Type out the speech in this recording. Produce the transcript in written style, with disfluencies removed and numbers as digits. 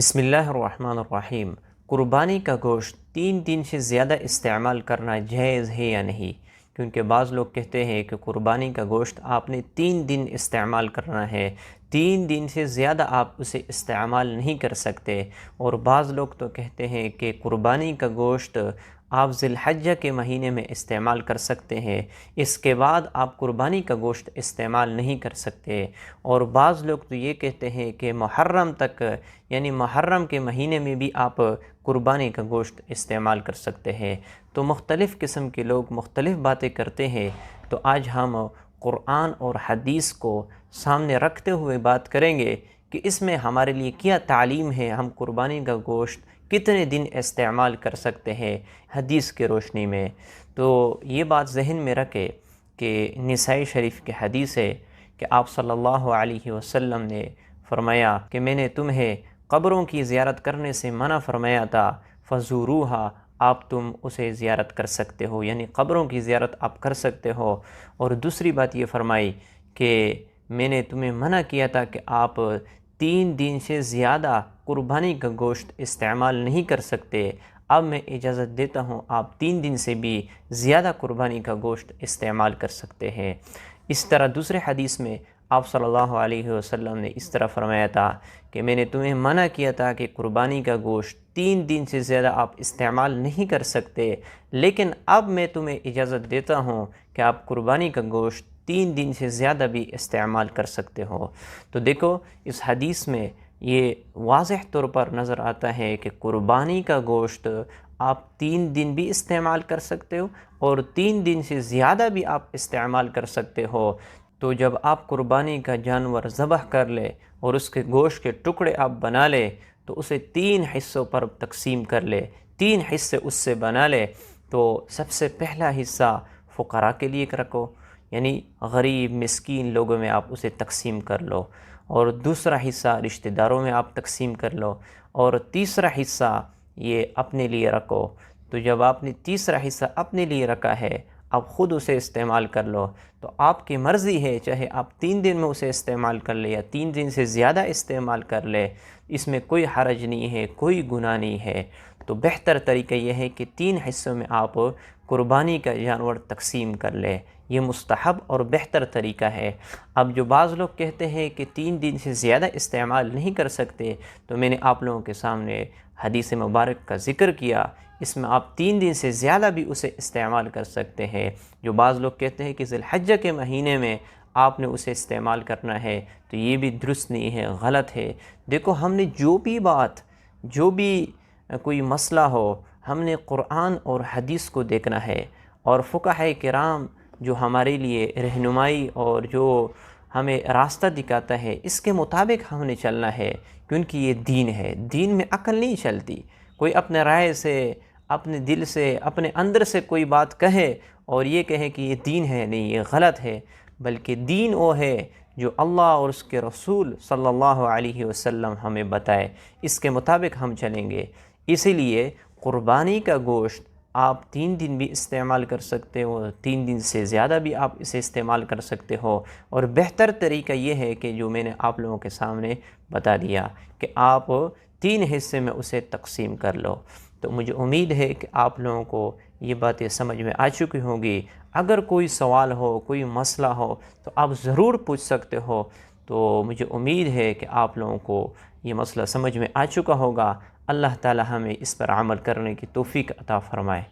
بسم اللہ الرحمن الرحیم۔ قربانی کا گوشت 3 دن سے زیادہ استعمال کرنا جائز ہے یا نہیں؟ کیونکہ بعض لوگ کہتے ہیں کہ قربانی کا گوشت آپ نے 3 دن استعمال کرنا ہے، 3 دن سے زیادہ آپ اسے استعمال نہیں کر سکتے۔ اور بعض لوگ تو کہتے ہیں کہ قربانی کا گوشت آپ ذی الحجہ کے مہینے میں استعمال کر سکتے ہیں، اس کے بعد آپ قربانی کا گوشت استعمال نہیں کر سکتے۔ اور بعض لوگ تو یہ کہتے ہیں کہ محرم تک، یعنی محرم کے مہینے میں بھی آپ قربانی کا گوشت استعمال کر سکتے ہیں۔ تو مختلف قسم کے لوگ مختلف باتیں کرتے ہیں، تو آج ہم قرآن اور حدیث کو سامنے رکھتے ہوئے بات کریں گے کہ اس میں ہمارے لیے کیا تعلیم ہے، ہم قربانی کا گوشت کتنے دن استعمال کر سکتے ہیں حدیث کے روشنی میں۔ تو یہ بات ذہن میں رکھے کہ نسائی شریف کی حدیث ہے کہ آپ صلی اللہ علیہ وسلم نے فرمایا کہ میں نے تمہیں قبروں کی زیارت کرنے سے منع فرمایا تھا، فزوروہا، آپ تم اسے زیارت کر سکتے ہو، یعنی قبروں کی زیارت آپ کر سکتے ہو۔ اور دوسری بات یہ فرمائی کہ میں نے تمہیں منع کیا تھا کہ آپ 3 دن سے زیادہ قربانی کا گوشت استعمال نہیں کر سکتے، اب میں اجازت دیتا ہوں آپ 3 دن سے بھی زیادہ قربانی کا گوشت استعمال کر سکتے ہیں۔ اس طرح دوسرے حدیث میں آپ صلی اللہ علیہ وسلم نے اس طرح فرمایا تھا کہ میں نے تمہیں منع کیا تھا کہ قربانی کا گوشت 3 دن سے زیادہ آپ استعمال نہیں کر سکتے، لیکن اب میں تمہیں اجازت دیتا ہوں کہ آپ قربانی کا گوشت 3 دن سے زیادہ بھی استعمال کر سکتے ہو۔ تو دیکھو اس حدیث میں یہ واضح طور پر نظر آتا ہے کہ قربانی کا گوشت آپ 3 دن بھی استعمال کر سکتے ہو اور 3 دن سے زیادہ بھی آپ استعمال کر سکتے ہو۔ تو جب آپ قربانی کا جانور ذبح کر لے اور اس کے گوشت کے ٹکڑے آپ بنا لے تو اسے 3 حصوں پر تقسیم کر لے، 3 حصے اس سے بنا لے۔ تو سب سے پہلا حصہ فقراء کے لیے رکھو، یعنی غریب مسکین لوگوں میں آپ اسے تقسیم کر لو، اور دوسرا حصہ رشتہ داروں میں آپ تقسیم کر لو، اور تیسرا حصہ یہ اپنے لیے رکھو۔ تو جب آپ نے تیسرا حصہ اپنے لیے رکھا ہے، آپ خود اسے استعمال کر لو، تو آپ کی مرضی ہے، چاہے آپ 3 دن میں اسے استعمال کر لیں یا 3 دن سے زیادہ استعمال کر لیں، اس میں کوئی حرج نہیں ہے، کوئی گناہ نہیں ہے۔ تو بہتر طریقہ یہ ہے کہ 3 حصوں میں آپ قربانی کا جانور تقسیم کر لیں، یہ مستحب اور بہتر طریقہ ہے۔ اب جو بعض لوگ کہتے ہیں کہ 3 دن سے زیادہ استعمال نہیں کر سکتے، تو میں نے آپ لوگوں کے سامنے حدیث مبارک کا ذکر کیا، اس میں آپ 3 دن سے زیادہ بھی اسے استعمال کر سکتے ہیں۔ جو بعض لوگ کہتے ہیں کہ ذی الحجہ کے مہینے میں آپ نے اسے استعمال کرنا ہے، تو یہ بھی درست نہیں ہے، غلط ہے۔ دیکھو ہم نے جو بھی کوئی مسئلہ ہو، ہم نے قرآن اور حدیث کو دیکھنا ہے، اور فقہاء کرام جو ہمارے لیے رہنمائی اور جو ہمیں راستہ دکھاتا ہے، اس کے مطابق ہم نے چلنا ہے، کیونکہ یہ دین ہے، دین میں عقل نہیں چلتی۔ کوئی اپنے رائے سے، اپنے دل سے، اپنے اندر سے کوئی بات کہے اور یہ کہے کہ یہ دین ہے، نہیں، یہ غلط ہے۔ بلکہ دین وہ ہے جو اللہ اور اس کے رسول صلی اللہ علیہ وسلم ہمیں بتائے، اس کے مطابق ہم چلیں گے۔ اسی لیے قربانی کا گوشت آپ 3 دن بھی استعمال کر سکتے ہو، 3 دن سے زیادہ بھی آپ اسے استعمال کر سکتے ہو، اور بہتر طریقہ یہ ہے کہ جو میں نے آپ لوگوں کے سامنے بتا دیا کہ آپ 3 حصے میں اسے تقسیم کر لو۔ تو مجھے امید ہے کہ آپ لوگوں کو یہ باتیں سمجھ میں آ چکی ہوں گی۔ اگر کوئی سوال ہو، کوئی مسئلہ ہو، تو آپ ضرور پوچھ سکتے ہو۔ تو مجھے امید ہے کہ آپ لوگوں کو یہ مسئلہ سمجھ میں آ چکا ہوگا۔ اللہ تعالی ہمیں اس پر عمل کرنے کی توفیق عطا فرمائے۔